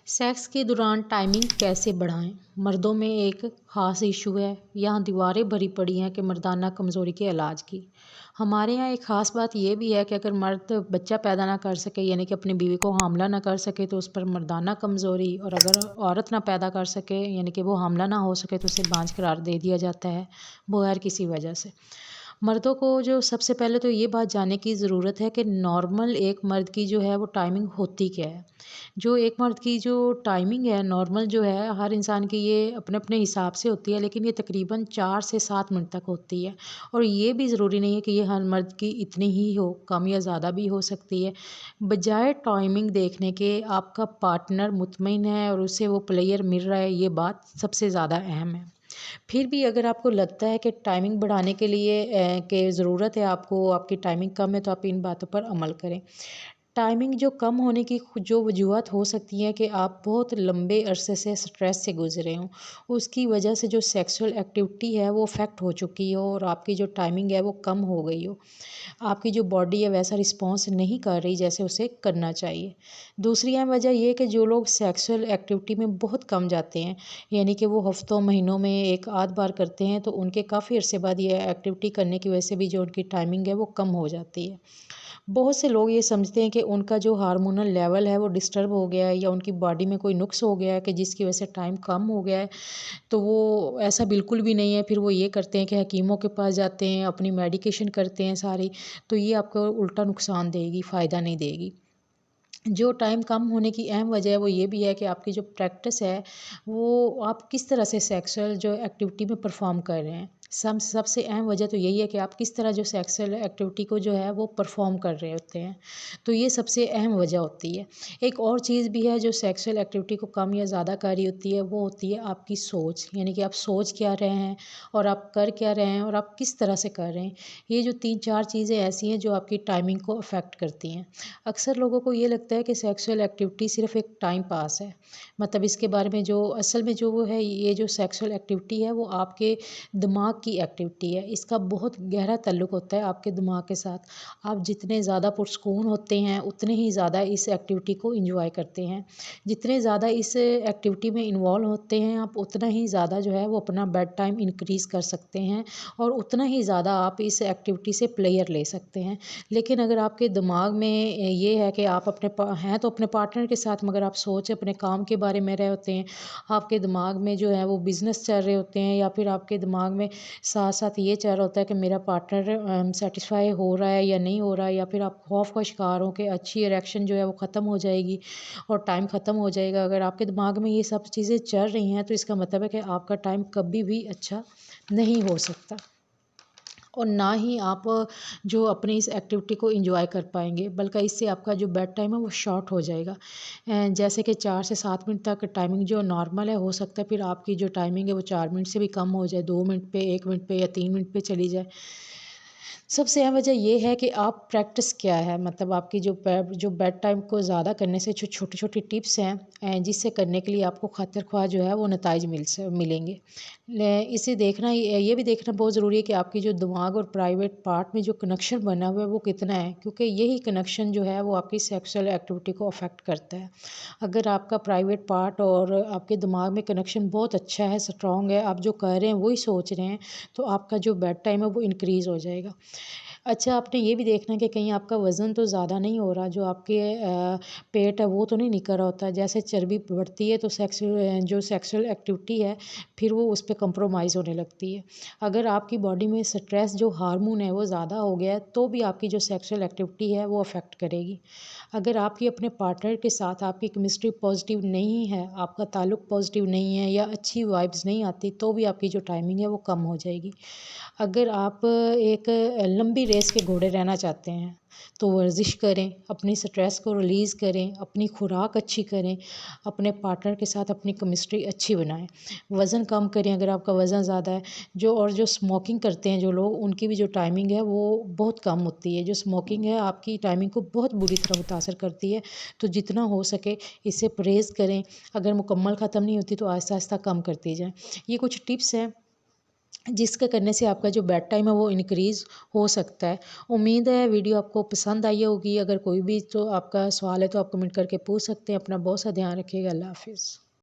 Sex के दौरान timing कैसे बढ़ाएं? मर्दों में एक ख़ास इशू है। यहाँ दीवारें भरी पड़ी हैं कि मर्दाना कमज़ोरी के इलाज की। हमारे यहाँ एक ख़ास बात ये भी है कि अगर मर्द बच्चा पैदा ना कर सके, यानी कि अपनी बीवी को हामला ना कर सके, तो उस पर मर्दाना कमज़ोरी, और अगर औरत ना पैदा कर सके, यानी कि वो हामला ना हो सके, तो उसे बांझ करार दे दिया जाता है बगैर किसी वजह से। मर्दों को जो सबसे पहले तो ये बात जानने की ज़रूरत है कि नॉर्मल एक मर्द की जो है वो टाइमिंग होती क्या है। जो एक मर्द की जो टाइमिंग है नॉर्मल जो है, हर इंसान की ये अपने अपने हिसाब से होती है, लेकिन ये तकरीबन 4 से 7 मिनट तक होती है। और ये भी ज़रूरी नहीं है कि ये हर मर्द की इतनी ही हो, कम या ज़्यादा भी हो सकती है। बजाय टाइमिंग देखने के आपका पार्टनर मुतमईन है और उसे वो प्लेयर मिल रहा है, ये बात सबसे ज़्यादा अहम है। फिर भी अगर आपको लगता है कि टाइमिंग बढ़ाने के लिए के ज़रूरत है आपको, आपकी टाइमिंग कम है, तो आप इन बातों पर अमल करें। टाइमिंग जो कम होने की जो वजूहत हो सकती हैं कि आप बहुत लंबे अरसे से स्ट्रेस से गुजरे हों, उसकी वजह से जो सेक्सुअल एक्टिविटी है वो अफेक्ट हो चुकी हो और आपकी जो टाइमिंग है वो कम हो गई हो। आपकी जो बॉडी है वैसा रिस्पॉन्स नहीं कर रही जैसे उसे करना चाहिए। दूसरी अहम वजह ये है कि जो लोग सेक्सुअल एक्टिविटी में बहुत कम जाते हैं, यानी कि वो हफ्तों महीनों में एक आध बार करते हैं, तो उनके काफ़ी अरसे बाद ये एक्टिविटी करने की वजह से भी जो उनकी टाइमिंग है वो कम हो जाती है। बहुत से लोग ये समझते हैं कि उनका जो हार्मोनल लेवल है वो डिस्टर्ब हो गया है या उनकी बॉडी में कोई नुक्स हो गया है कि जिसकी वजह से टाइम कम हो गया है। तो वो ऐसा बिल्कुल भी नहीं है। फिर वो ये करते हैं कि हकीमों के पास जाते हैं, अपनी मेडिकेशन करते हैं सारी, तो ये आपको उल्टा नुकसान देगी, फ़ायदा नहीं देगी। जो टाइम कम होने की अहम वजह है वो ये भी है कि आपकी जो प्रैक्टिस है वो आप किस तरह से सेक्सुअल जो एक्टिविटी में परफॉर्म कर रहे हैं। सबसे अहम वजह तो यही है कि आप किस तरह जो सेक्सुअल एक्टिविटी को जो है वो परफॉर्म कर रहे होते हैं। तो ये सबसे अहम वजह होती है। एक और चीज़ भी है जो सेक्सुअल एक्टिविटी को कम या ज़्यादा कर रही होती है, वो होती है आपकी सोच, यानी कि आप सोच क्या रहे हैं और आप कर क्या रहे हैं और आप किस तरह से कर रहे हैं। ये जो 3-4 चीज़ें ऐसी हैं जो आपकी टाइमिंग को अफेक्ट करती हैं। अक्सर लोगों को ये लगता है कि सेक्सुअल एक्टिविटी सिर्फ़ एक टाइम पास है। मतलब इसके बारे में जो असल में जो वो है, ये जो सेक्सुअल एक्टिविटी है वो आपके दिमाग की एक्टिविटी है। इसका बहुत गहरा ताल्लुक होता है आपके दिमाग के साथ। आप जितने ज़्यादा पुरस्कून होते हैं उतने ही ज़्यादा इस एक्टिविटी को एंजॉय करते हैं। जितने ज़्यादा इस एक्टिविटी में इन्वॉल्व होते हैं आप, उतना ही ज़्यादा जो है वो अपना बेड टाइम इंक्रीज़ कर सकते हैं और उतना ही ज़्यादा आप इस एक्टिविटी से प्लेयर ले सकते हैं। लेकिन अगर आपके दिमाग में ये है कि आप हैं तो अपने पार्टनर के साथ, मगर आप सोच अपने काम के बारे में रहे होते हैं, आपके दिमाग में जो है वो बिज़नेस चल रहे होते हैं, या फिर आपके दिमाग में साथ साथ ये चल रहा होता है कि मेरा पार्टनर सेटिस्फाई हो रहा है या नहीं हो रहा है, या फिर आप खौफ का शिकार हो कि अच्छी इरेक्शन जो है वो ख़त्म हो जाएगी और टाइम ख़त्म हो जाएगा। अगर आपके दिमाग में ये सब चीज़ें चल रही हैं तो इसका मतलब है कि आपका टाइम कभी भी अच्छा नहीं हो सकता और ना ही आप जो अपनी इस एक्टिविटी को एंजॉय कर पाएँगे, बल्कि इससे आपका जो बेड टाइम है वो शॉर्ट हो जाएगा। जैसे कि 4 से 7 मिनट तक टाइमिंग जो नॉर्मल है, हो सकता है फिर आपकी जो टाइमिंग है वो 4 मिनट से भी कम हो जाए, 2 मिनट पे, 1 मिनट पे या 3 मिनट पे चली जाए। सबसे अहम वजह ये है कि आप प्रैक्टिस क्या है, मतलब आपकी जो बेड टाइम को ज़्यादा करने से जो छोटी-छोटी टिप्स हैं जिससे करने के लिए आपको खातिर ख्वाह जो है वो नताइज मिलेंगे। इसे देखना, ये भी देखना बहुत ज़रूरी है कि आपकी जो दिमाग और प्राइवेट पार्ट में जो कनेक्शन बना हुआ है वो कितना है, क्योंकि यही कनेक्शन जो है वो आपकी सेक्सुअल एक्टिविटी को अफेक्ट करता है। अगर आपका प्राइवेट पार्ट और आपके दिमाग में कनेक्शन बहुत अच्छा है, स्ट्रॉन्ग है, आप जो कर रहे हैं वही सोच रहे हैं, तो आपका जो बेड टाइम है वो इंक्रीज़ हो जाएगा। अच्छा, आपने ये भी देखना है कि कहीं आपका वज़न तो ज़्यादा नहीं हो रहा, जो आपके पेट है वो तो नहीं निकल रहा होता है। जैसे चर्बी बढ़ती है तो जो सेक्सुअल एक्टिविटी है फिर वो उस पे कंप्रोमाइज़ होने लगती है। अगर आपकी बॉडी में स्ट्रेस जो हार्मोन है वो ज़्यादा हो गया है, तो भी आपकी जो सेक्सुअल एक्टिविटी है वो अफ़ेक्ट करेगी। अगर आपकी अपने पार्टनर के साथ आपकी केमिस्ट्री पॉज़िटिव नहीं है, आपका ताल्लुक पॉज़िटिव नहीं है या अच्छी वाइब्स नहीं आती, तो भी आपकी जो टाइमिंग है वो कम हो जाएगी। अगर आप एक लंबी रेस के घोड़े रहना चाहते हैं, तो वर्जिश करें, अपनी स्ट्रेस को रिलीज़ करें, अपनी खुराक अच्छी करें, अपने पार्टनर के साथ अपनी केमिस्ट्री अच्छी बनाएँ। वज़न कम करें अगर आपका वज़न ज़्यादा है। जो स्मोकिंग करते हैं जो लोग, उनकी भी जो टाइमिंग है वो बहुत कम होती है। जो स्मोकिंग है आपकी टाइमिंग को बहुत बुरी तरह मुतासर करती है, तो जितना हो सके इससे परहेज़ करें। अगर मुकम्मल ख़त्म नहीं होती तो आहिस्ता-आहिस्ता कम करती जाएँ। ये कुछ टिप्स हैं جس کے کرنے سے آپ کا جو بیڈ ٹائم ہے وہ انکریز ہو سکتا ہے۔ امید ہے ویڈیو آپ کو پسند آئی ہوگی۔ اگر کوئی بھی تو آپ کا سوال ہے تو آپ کمنٹ کر کے پوچھ سکتے ہیں۔ اپنا بہت سا دھیان رکھیے گا۔ اللہ حافظ۔